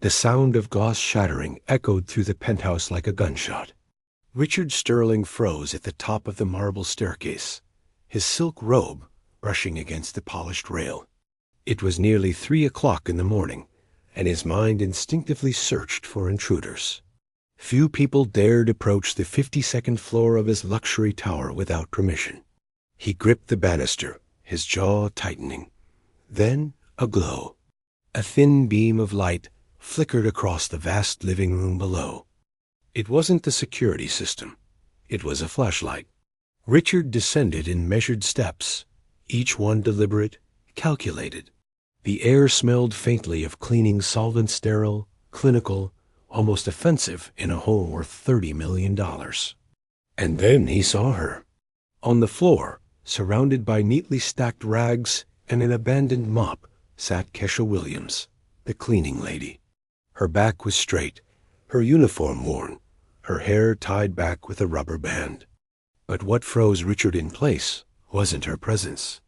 The sound of glass shattering echoed through the penthouse like a gunshot. Richard Sterling froze at the top of the marble staircase, his silk robe brushing against the polished rail. It was nearly 3 o'clock in the morning, and his mind instinctively searched for intruders. Few people dared approach the 52nd floor of his luxury tower without permission. He gripped the banister, his jaw tightening. Then a glow. A thin beam of light flickered across the vast living room below. It wasn't the security system. It was a flashlight. Richard descended in measured steps, each one deliberate, calculated. The air smelled faintly of cleaning solvent, sterile, clinical, almost offensive in a home worth $30 million. And then he saw her. On the floor, surrounded by neatly stacked rags and an abandoned mop, sat Kesha Williams, the cleaning lady. Her back was straight, her uniform worn, her hair tied back with a rubber band. But what froze Richard in place wasn't her presence.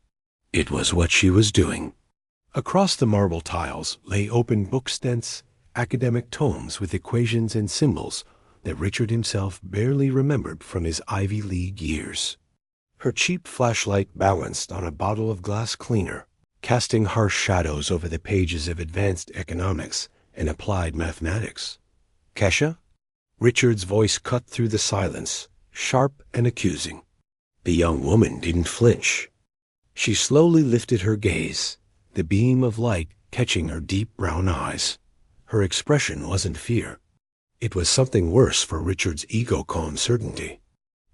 It was what she was doing. Across the marble tiles lay open book stents, academic tomes with equations and symbols that Richard himself barely remembered from his Ivy League years. Her cheap flashlight balanced on a bottle of glass cleaner, casting harsh shadows over the pages of advanced economics and applied mathematics. Kesha? Richard's voice cut through the silence, sharp and accusing. The young woman didn't flinch. She slowly lifted her gaze, the beam of light catching her deep brown eyes. Her expression wasn't fear. It was something worse for Richard's ego-calm certainty.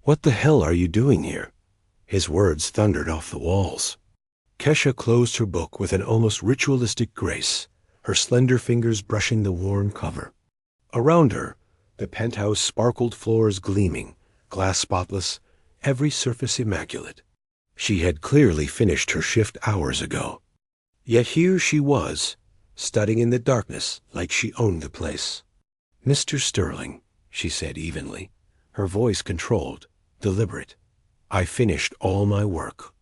"What the hell are you doing here?" His words thundered off the walls. Kesha closed her book with an almost ritualistic grace, her slender fingers brushing the worn cover. Around her, the penthouse sparkled floors gleaming, glass spotless, every surface immaculate. She had clearly finished her shift hours ago. Yet here she was, studying in the darkness like she owned the place. "Mr. Sterling," she said evenly, her voice controlled, deliberate, "I finished all my work.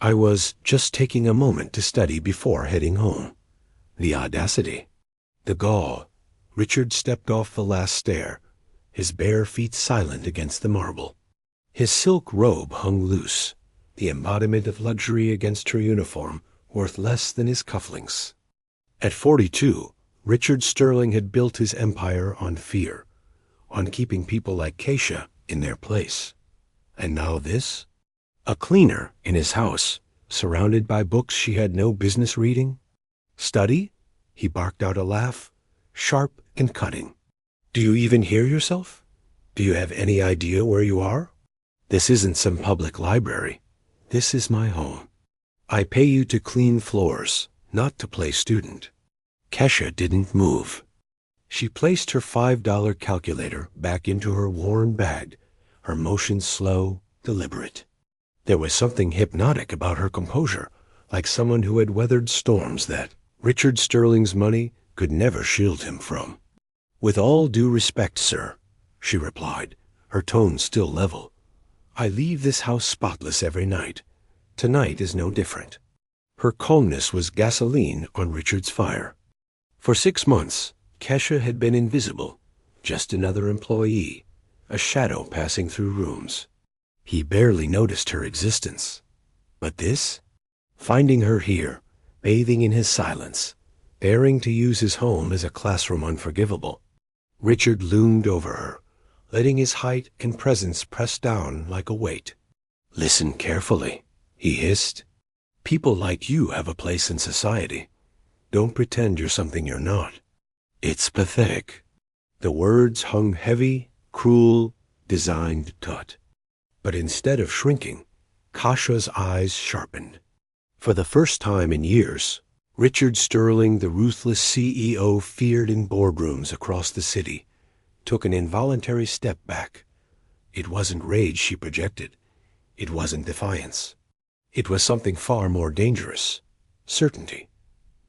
I was just taking a moment to study before heading home." The audacity. The gall. Richard stepped off the last stair, his bare feet silent against the marble. His silk robe hung loose, the embodiment of luxury against her uniform, worth less than his cufflinks. At 42, Richard Sterling had built his empire on fear, on keeping people like Kesha in their place. And now this? A cleaner in his house, surrounded by books she had no business reading? "Study?" He barked out a laugh, sharp and cutting. "Do you even hear yourself? Do you have any idea where you are? This isn't some public library. This is my home. I pay you to clean floors, not to play student." Kesha didn't move. She placed her $5 calculator back into her worn bag, her motions slow, deliberate. There was something hypnotic about her composure, like someone who had weathered storms that Richard Sterling's money could never shield him from. "With all due respect, sir," she replied, her tone still level. "I leave this house spotless every night. Tonight is no different." Her calmness was gasoline on Richard's fire. For 6 months, Kesha had been invisible, just another employee, a shadow passing through rooms. He barely noticed her existence. But this? Finding her here, bathing in his silence, daring to use his home as a classroom unforgivable. Richard loomed over her, letting his height and presence press down like a weight. "Listen carefully," he hissed. "People like you have a place in society. Don't pretend you're something you're not. It's pathetic." The words hung heavy, cruel, designed taut. But instead of shrinking, Kasha's eyes sharpened. For the first time in years, Richard Sterling, the ruthless CEO feared in boardrooms across the city, took an involuntary step back. It wasn't rage she projected. It wasn't defiance. It was something far more dangerous. Certainty.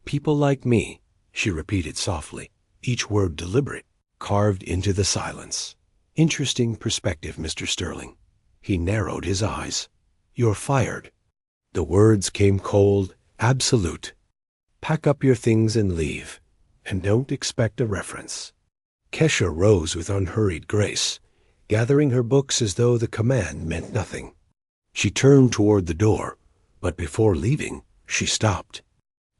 "People like me," she repeated softly, each word deliberate, carved into the silence. "Interesting perspective, Mr. Sterling." He narrowed his eyes. "You're fired." The words came cold, absolute. "Pack up your things and leave. and don't expect a reference. Kesha rose with unhurried grace, gathering her books as though the command meant nothing. She turned toward the door, but before leaving, she stopped.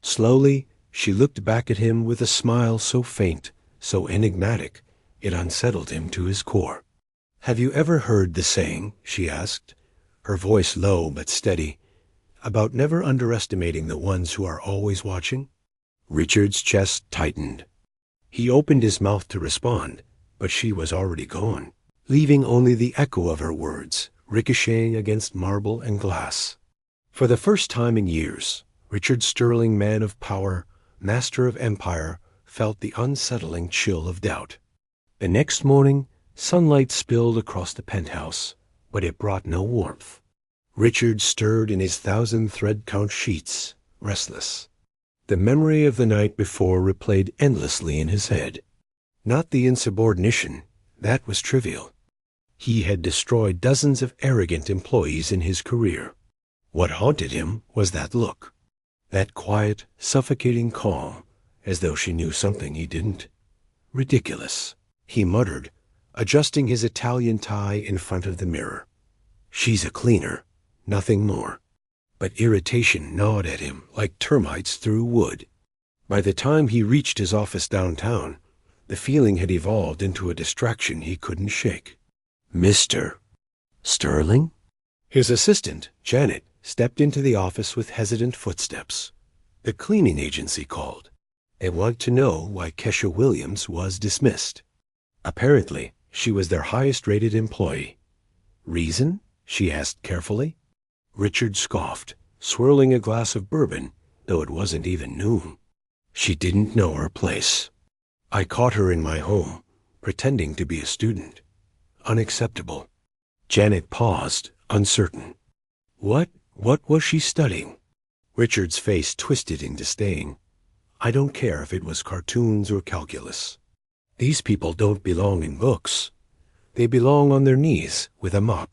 Slowly, she looked back at him with a smile so faint, so enigmatic, it unsettled him to his core. "Have you ever heard the saying," she asked, her voice low but steady, "about never underestimating the ones who are always watching?" Richard's chest tightened. He opened his mouth to respond, but she was already gone, leaving only the echo of her words, ricocheting against marble and glass. For the first time in years, Richard Sterling, man of power, master of empire, felt the unsettling chill of doubt. The next morning, sunlight spilled across the penthouse, but it brought no warmth. Richard stirred in his 1,000 thread-count sheets, restless. The memory of the night before replayed endlessly in his head. Not the insubordination, that was trivial. He had destroyed dozens of arrogant employees in his career. What haunted him was that look, that quiet, suffocating calm, as though she knew something he didn't. Ridiculous, he muttered, adjusting his Italian tie in front of the mirror. She's a cleaner, nothing more. But irritation gnawed at him like termites through wood. By the time he reached his office downtown, the feeling had evolved into a distraction he couldn't shake. "Mr. Sterling?" His assistant, Janet, stepped into the office with hesitant footsteps. The cleaning agency called. They wanted to know why Kesha Williams was dismissed. Apparently, she was their highest-rated employee. "Reason?" she asked carefully. Richard scoffed, swirling a glass of bourbon, though it wasn't even noon. "She didn't know her place. I caught her in my home, pretending to be a student. Unacceptable." Janet paused, uncertain. What was she studying? Richard's face twisted in disdain. "I don't care if it was cartoons or calculus. These people don't belong in books. They belong on their knees with a mop.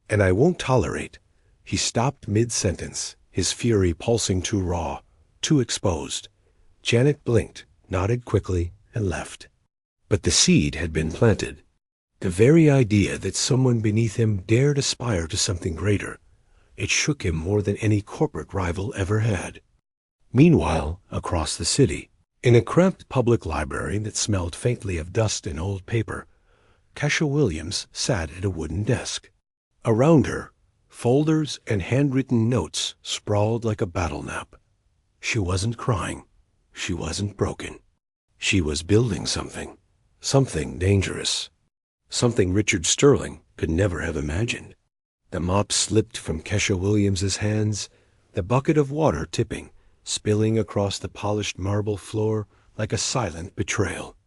And I won't tolerate." He stopped mid-sentence, his fury pulsing too raw, too exposed. Janet blinked, nodded quickly, and left. But the seed had been planted. The very idea that someone beneath him dared aspire to something greater, it shook him more than any corporate rival ever had. Meanwhile, across the city, in a cramped public library that smelled faintly of dust and old paper, Kesha Williams sat at a wooden desk. Around her, folders and handwritten notes sprawled like a battle map. She wasn't crying. She wasn't broken. She was building something. Something dangerous. Something Richard Sterling could never have imagined. The mop slipped from Kesha Williams's hands, the bucket of water tipping, spilling across the polished marble floor like a silent betrayal.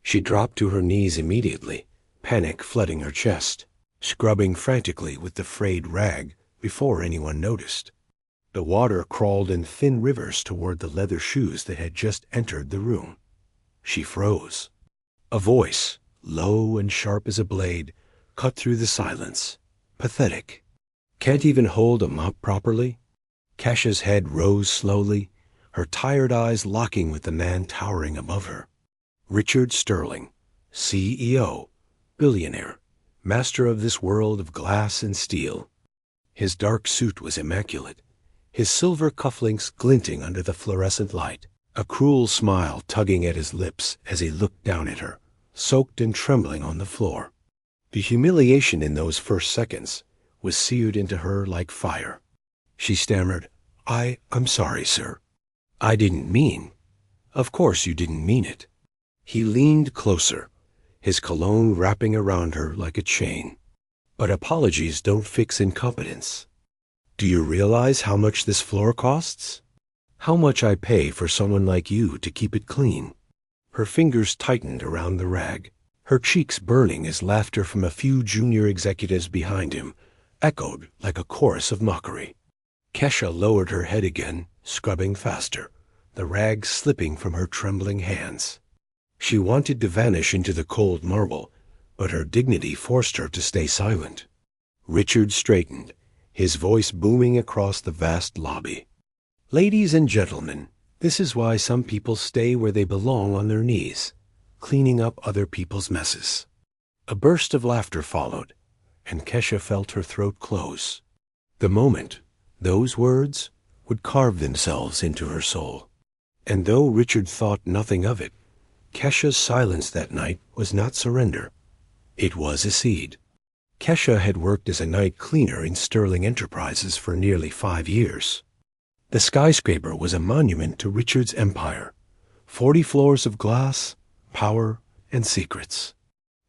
She dropped to her knees immediately, panic flooding her chest, scrubbing frantically with the frayed rag before anyone noticed. The water crawled in thin rivers toward the leather shoes that had just entered the room. She froze. A voice, low and sharp as a blade, cut through the silence. Pathetic. "Can't even hold a mop properly?" Kesha's head rose slowly, her tired eyes locking with the man towering above her. Richard Sterling, CEO, billionaire, master of this world of glass and steel. His dark suit was immaculate, his silver cufflinks glinting under the fluorescent light, a cruel smile tugging at his lips as he looked down at her, soaked and trembling on the floor. The humiliation in those first seconds was seared into her like fire. She stammered, I'm sorry, sir. I didn't mean." "Of course you didn't mean it." He leaned closer, his cologne wrapping around her like a chain. "But apologies don't fix incompetence. Do you realize how much this floor costs? How much I pay for someone like you to keep it clean?" Her fingers tightened around the rag, her cheeks burning as laughter from a few junior executives behind him echoed like a chorus of mockery. Kesha lowered her head again, scrubbing faster, the rag slipping from her trembling hands. She wanted to vanish into the cold marble, but her dignity forced her to stay silent. Richard straightened, his voice booming across the vast lobby. "Ladies and gentlemen, This is why some people stay where they belong on their knees, cleaning up other people's messes. A burst of laughter followed, and Kesha felt her throat close. The moment, those words would carve themselves into her soul. And though Richard thought nothing of it, Kesha's silence that night was not surrender. It was a seed. Kesha had worked as a night cleaner in Sterling Enterprises for nearly 5 years. The skyscraper was a monument to Richard's empire, 40 floors of glass, power, and secrets.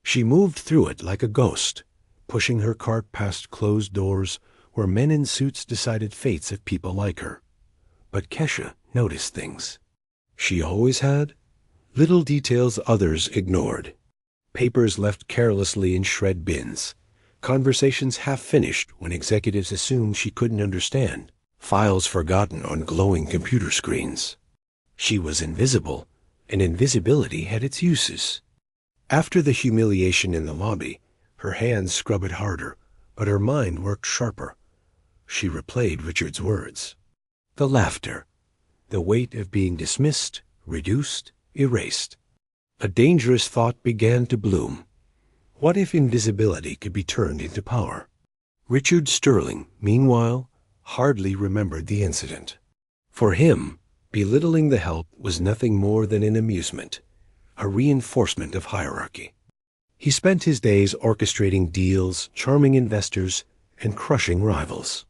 She moved through it like a ghost, pushing her cart past closed doors where men in suits decided fates of people like her. But Kesha noticed things. She always had. Little details others ignored. Papers left carelessly in shred bins. Conversations half-finished when executives assumed she couldn't understand. Files forgotten on glowing computer screens. She was invisible, and invisibility had its uses. After the humiliation in the lobby, her hands scrubbed harder, but her mind worked sharper. She replayed Richard's words. The laughter. The weight of being dismissed, reduced, erased. A dangerous thought began to bloom. What if invisibility could be turned into power? Richard Sterling, meanwhile, hardly remembered the incident. For him, belittling the help was nothing more than an amusement, a reinforcement of hierarchy. He spent his days orchestrating deals, charming investors, and crushing rivals.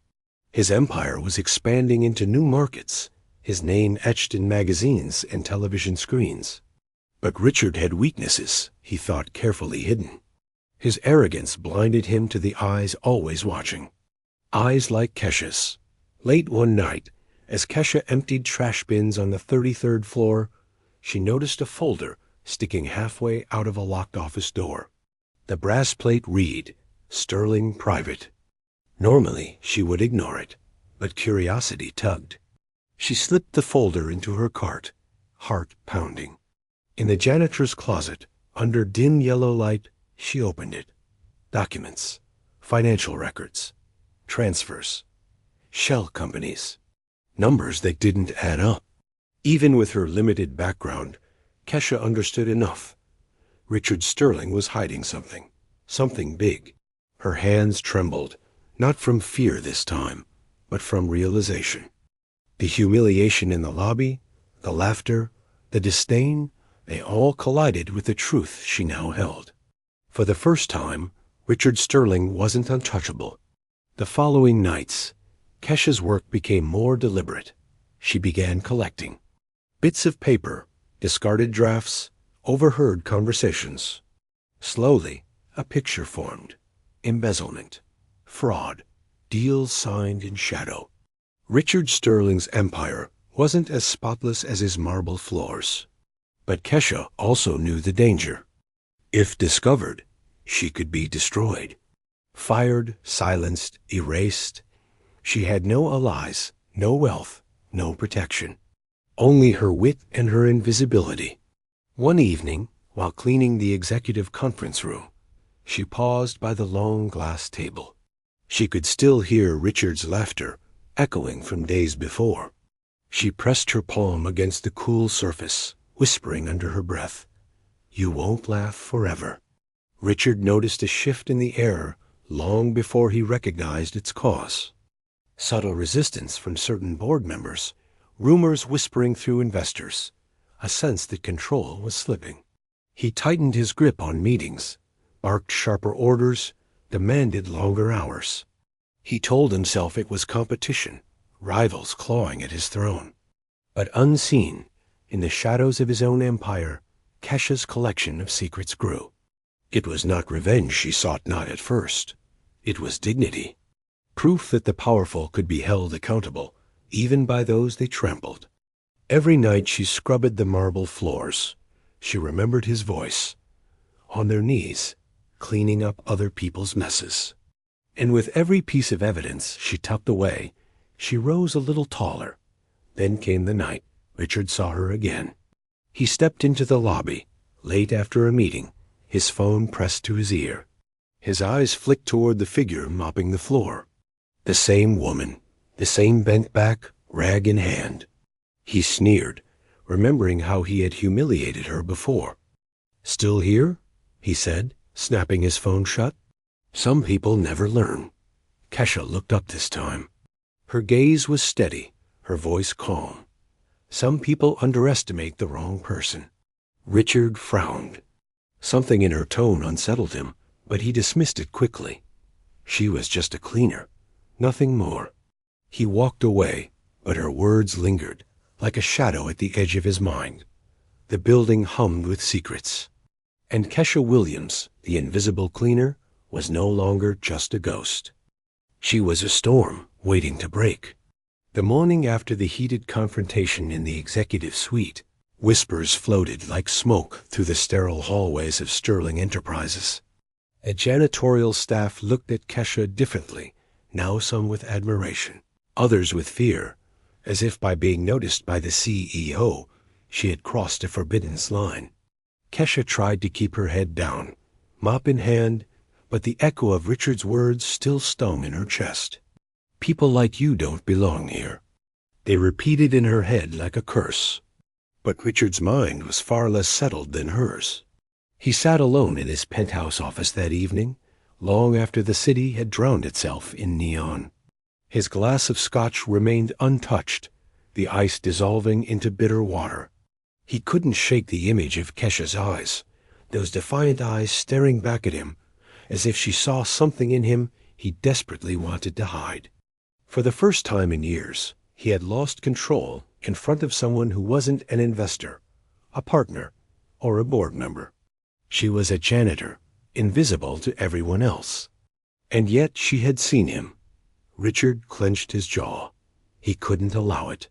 His empire was expanding into new markets, his name etched in magazines and television screens. But Richard had weaknesses he thought carefully hidden. His arrogance blinded him to the eyes always watching. Eyes like Kesha's. Late one night, as Kesha emptied trash bins on the 33rd floor, she noticed a folder sticking halfway out of a locked office door. The brass plate read, Sterling Private. Normally, she would ignore it, but curiosity tugged. She slipped the folder into her cart, heart pounding. In the janitor's closet, under dim yellow light, she opened it. Documents, financial records, transfers, shell companies, numbers that didn't add up. Even with her limited background, Kesha understood enough. Richard Sterling was hiding something big. Her hands trembled, not from fear this time, but from realization. The humiliation in the lobby, the laughter, the disdain, they all collided with the truth she now held. For the first time, Richard Sterling wasn't untouchable. The following nights, Kesha's work became more deliberate. She began collecting bits of paper, discarded drafts, overheard conversations. Slowly, a picture formed. Embezzlement, fraud, deals signed in shadow. Richard Sterling's empire wasn't as spotless as his marble floors. But Kesha also knew the danger. If discovered, she could be destroyed. Fired, silenced, erased. She had no allies, no wealth, no protection. Only her wit and her invisibility. One evening, while cleaning the executive conference room, she paused by the long glass table. She could still hear Richard's laughter echoing from days before. She pressed her palm against the cool surface, whispering under her breath, "You won't laugh forever." Richard noticed a shift in the air long before he recognized its cause. Subtle resistance from certain board members, rumors whispering through investors, a sense that control was slipping. He tightened his grip on meetings, barked sharper orders, demanded longer hours. He told himself it was competition, rivals clawing at his throne. But unseen, in the shadows of his own empire, Kesha's collection of secrets grew. It was not revenge she sought not at first. It was dignity. Proof that the powerful could be held accountable, even by those they trampled. Every night she scrubbed the marble floors. She remembered his voice. On their knees, cleaning up other people's messes. And with every piece of evidence she tucked away, she rose a little taller. Then came the night Richard saw her again. He stepped into the lobby, late after a meeting, his phone pressed to his ear. His eyes flicked toward the figure mopping the floor. The same woman, the same bent back, rag in hand. He sneered, remembering how he had humiliated her before. "Still here?" he said, snapping his phone shut. Some people never learn. Kesha looked up this time. Her gaze was steady, her voice calm. Some people underestimate the wrong person. Richard frowned. Something in her tone unsettled him, but he dismissed it quickly. She was just a cleaner, nothing more. He walked away, but her words lingered, like a shadow at the edge of his mind. The building hummed with secrets. And Kesha Williams, the invisible cleaner, was no longer just a ghost. She was a storm waiting to break. The morning after the heated confrontation in the executive suite, whispers floated like smoke through the sterile hallways of Sterling Enterprises. A janitorial staff looked at Kesha differently, now some with admiration, others with fear, as if by being noticed by the CEO, she had crossed a forbidden line. Kesha tried to keep her head down, mop in hand, but the echo of Richard's words still stung in her chest. "People like you don't belong here." They repeated in her head like a curse. But Richard's mind was far less settled than hers. He sat alone in his penthouse office that evening, long after the city had drowned itself in neon. His glass of scotch remained untouched, the ice dissolving into bitter water. He couldn't shake the image of Kesha's eyes, those defiant eyes staring back at him, as if she saw something in him he desperately wanted to hide. For the first time in years, he had lost control in front of someone who wasn't an investor, a partner, or a board member. She was a janitor, invisible to everyone else. And yet she had seen him. Richard clenched his jaw. He couldn't allow it.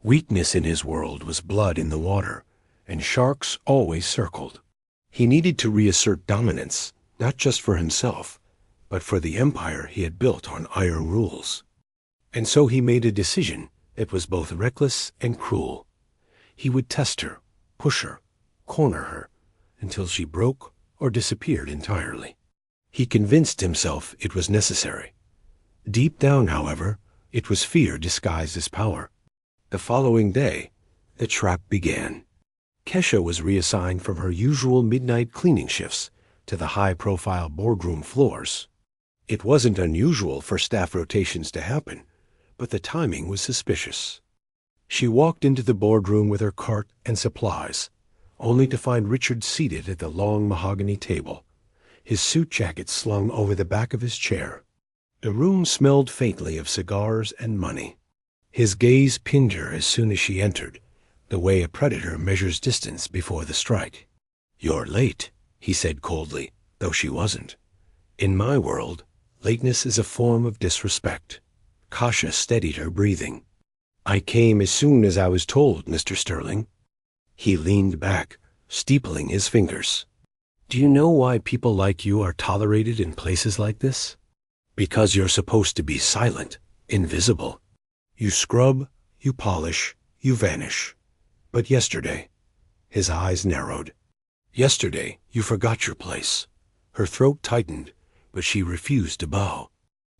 Weakness in his world was blood in the water, and sharks always circled. He needed to reassert dominance, not just for himself, but for the empire he had built on iron rules. And so he made a decision that was both reckless and cruel. He would test her, push her, corner her, until she broke or disappeared entirely. He convinced himself it was necessary. Deep down, however, it was fear disguised as power. The following day, the trap began. Kesha was reassigned from her usual midnight cleaning shifts to the high-profile boardroom floors. It wasn't unusual for staff rotations to happen, but the timing was suspicious. She walked into the boardroom with her cart and supplies, only to find Richard seated at the long mahogany table, his suit jacket slung over the back of his chair. The room smelled faintly of cigars and money. His gaze pinned her as soon as she entered, the way a predator measures distance before the strike. "You're late," he said coldly, though she wasn't. "In my world, lateness is a form of disrespect." Kasha steadied her breathing. "I came as soon as I was told, Mr. Sterling." He leaned back, steepling his fingers. "Do you know why people like you are tolerated in places like this? Because you're supposed to be silent, invisible. You scrub, you polish, you vanish. But yesterday," his eyes narrowed, "yesterday you forgot your place." Her throat tightened, but she refused to bow.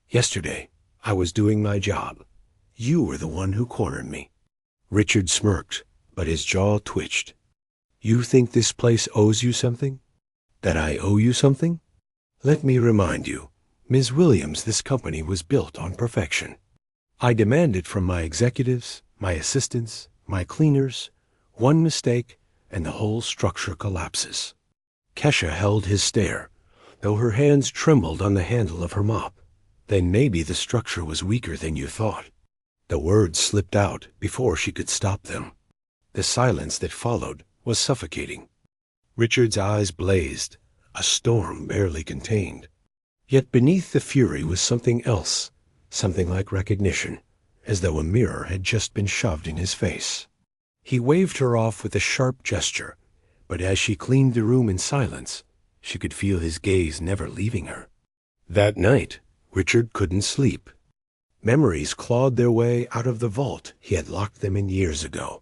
"Yesterday, I was doing my job. You were the one who cornered me." Richard smirked, but his jaw twitched. "You think this place owes you something? That I owe you something? Let me remind you, Ms. Williams, this company was built on perfection. I demand it from my executives, my assistants, my cleaners. One mistake, and the whole structure collapses." Kesha held his stare, though her hands trembled on the handle of her mop. "Then maybe the structure was weaker than you thought." The words slipped out before she could stop them. The silence that followed was suffocating. Richard's eyes blazed, a storm barely contained. Yet beneath the fury was something else, something like recognition, as though a mirror had just been shoved in his face. He waved her off with a sharp gesture, but as she cleaned the room in silence, she could feel his gaze never leaving her. That night, Richard couldn't sleep. Memories clawed their way out of the vault he had locked them in years ago.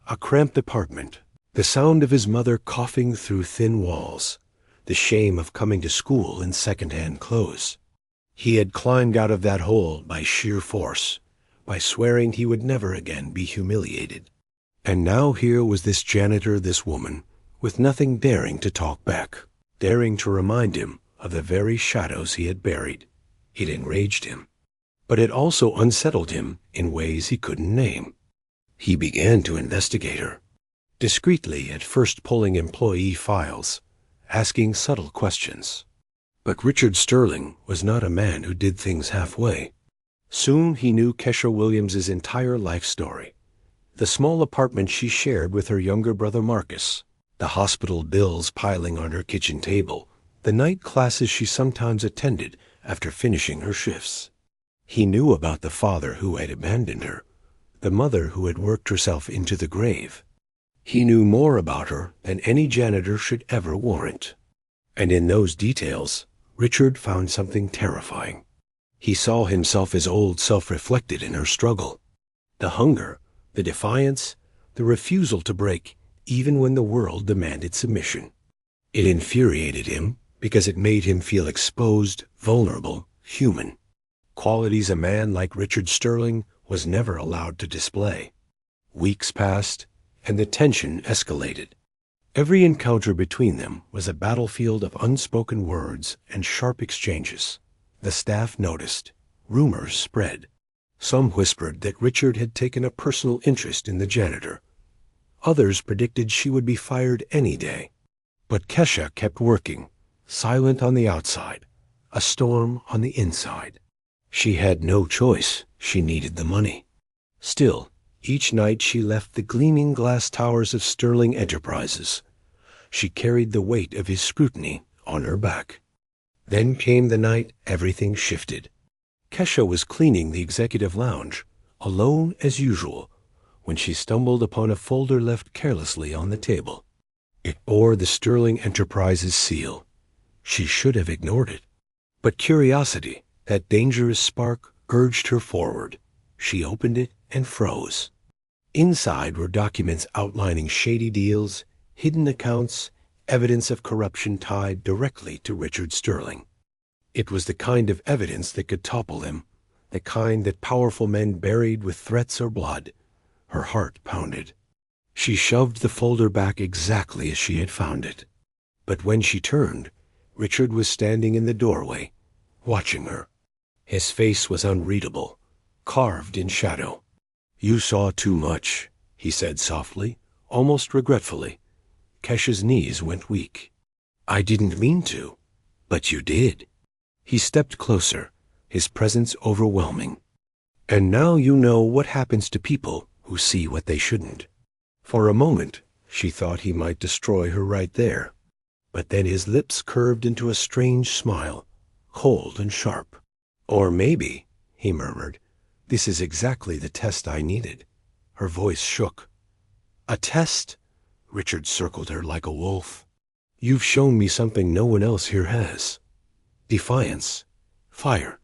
A cramped apartment, the sound of his mother coughing through thin walls, the shame of coming to school in second-hand clothes. He had climbed out of that hole by sheer force, by swearing he would never again be humiliated. And now here was this janitor, this woman, with nothing daring to talk back, daring to remind him of the very shadows he had buried. It enraged him, but it also unsettled him in ways he couldn't name. He began to investigate her, discreetly at first pulling employee files, asking subtle questions. But Richard Sterling was not a man who did things halfway. Soon he knew Kesha Williams's entire life story. The small apartment she shared with her younger brother Marcus, the hospital bills piling on her kitchen table, the night classes she sometimes attended after finishing her shifts. He knew about the father who had abandoned her, the mother who had worked herself into the grave. He knew more about her than any janitor should ever warrant. And in those details, Richard found something terrifying. He saw himself as old self reflected in her struggle. The hunger, the defiance, the refusal to break, even when the world demanded submission. It infuriated him because it made him feel exposed, vulnerable, human. Qualities a man like Richard Sterling was never allowed to display. Weeks passed, and the tension escalated. Every encounter between them was a battlefield of unspoken words and sharp exchanges. The staff noticed. Rumors spread. Some whispered that Richard had taken a personal interest in the janitor. Others predicted she would be fired any day. But Kesha kept working, silent on the outside, a storm on the inside. She had no choice. She needed the money. Still, each night she left the gleaming glass towers of Sterling Enterprises. She carried the weight of his scrutiny on her back. Then came the night everything shifted. Kesha was cleaning the executive lounge, alone as usual, when she stumbled upon a folder left carelessly on the table. It bore the Sterling Enterprises seal. She should have ignored it. But curiosity, that dangerous spark, urged her forward. She opened it and froze. Inside were documents outlining shady deals, hidden accounts, evidence of corruption tied directly to Richard Sterling. It was the kind of evidence that could topple him, the kind that powerful men buried with threats or blood. Her heart pounded. She shoved the folder back exactly as she had found it. But when she turned, Richard was standing in the doorway, watching her. His face was unreadable, carved in shadow. "You saw too much," he said softly, almost regretfully. Kesha's knees went weak. "I didn't mean to, but you did." He stepped closer, his presence overwhelming. "And now you know what happens to people who see what they shouldn't." For a moment, she thought he might destroy her right there. But then his lips curved into a strange smile, cold and sharp. "Or maybe," he murmured, "this is exactly the test I needed." Her voice shook. "A test?" Richard circled her like a wolf. "You've shown me something no one else here has. Defiance, fire,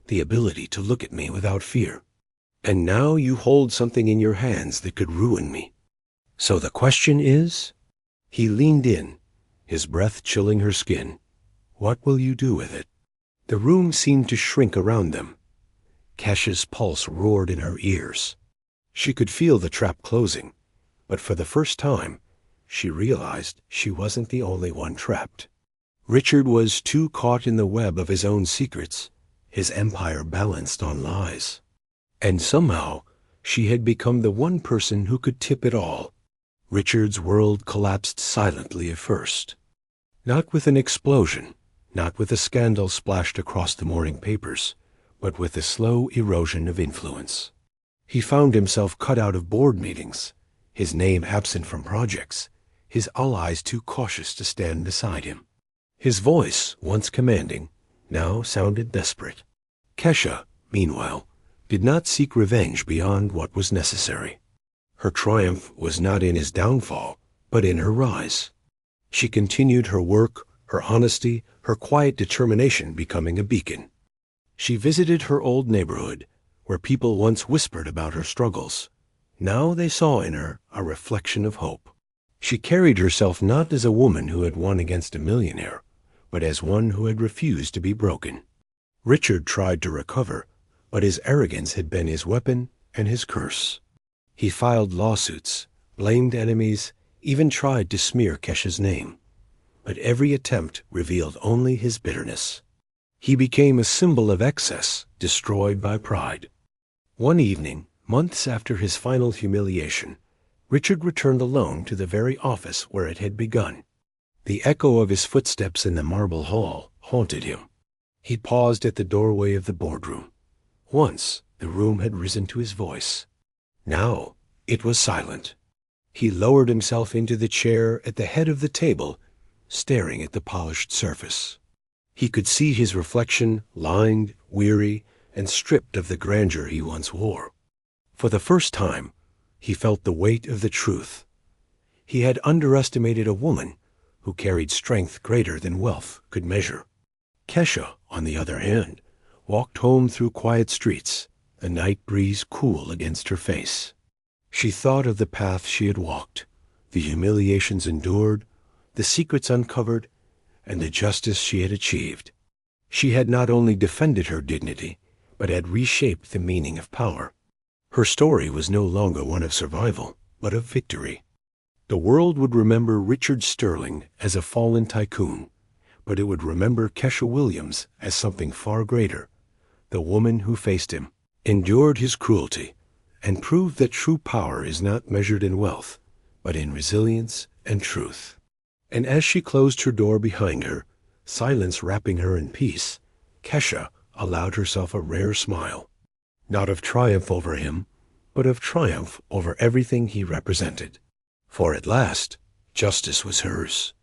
the ability to look at me without fear. And now you hold something in your hands that could ruin me. So the question is?" He leaned in, his breath chilling her skin. "What will you do with it?" The room seemed to shrink around them. Kesha's pulse roared in her ears. She could feel the trap closing, but for the first time, she realized she wasn't the only one trapped. Richard was too caught in the web of his own secrets, his empire balanced on lies. And somehow, she had become the one person who could tip it all. Richard's world collapsed silently at first. Not with an explosion, not with a scandal splashed across the morning papers, but with a slow erosion of influence. He found himself cut out of board meetings, his name absent from projects, his allies too cautious to stand beside him. His voice, once commanding, now sounded desperate. Kesha, meanwhile, did not seek revenge beyond what was necessary. Her triumph was not in his downfall, but in her rise. She continued her work, her honesty, her quiet determination becoming a beacon. She visited her old neighborhood, where people once whispered about her struggles. Now they saw in her a reflection of hope. She carried herself not as a woman who had won against a millionaire, but as one who had refused to be broken. Richard tried to recover, but his arrogance had been his weapon and his curse. He filed lawsuits, blamed enemies, even tried to smear Kesha's name. But every attempt revealed only his bitterness. He became a symbol of excess, destroyed by pride. One evening, months after his final humiliation, Richard returned alone to the very office where it had begun. The echo of his footsteps in the marble hall haunted him. He paused at the doorway of the boardroom. Once, the room had risen to his voice. Now, it was silent. He lowered himself into the chair at the head of the table, staring at the polished surface. He could see his reflection, lined, weary, and stripped of the grandeur he once wore. For the first time, he felt the weight of the truth. He had underestimated a woman who carried strength greater than wealth could measure. Kesha, on the other hand, walked home through quiet streets, a night breeze cool against her face. She thought of the path she had walked, the humiliations endured, the secrets uncovered, and the justice she had achieved. She had not only defended her dignity, but had reshaped the meaning of power. Her story was no longer one of survival, but of victory. The world would remember Richard Sterling as a fallen tycoon, but it would remember Kesha Williams as something far greater, the woman who faced him, endured his cruelty, and proved that true power is not measured in wealth, but in resilience and truth. And as she closed her door behind her, silence wrapping her in peace, Kesha allowed herself a rare smile, not of triumph over him, but of triumph over everything he represented. For at last, justice was hers.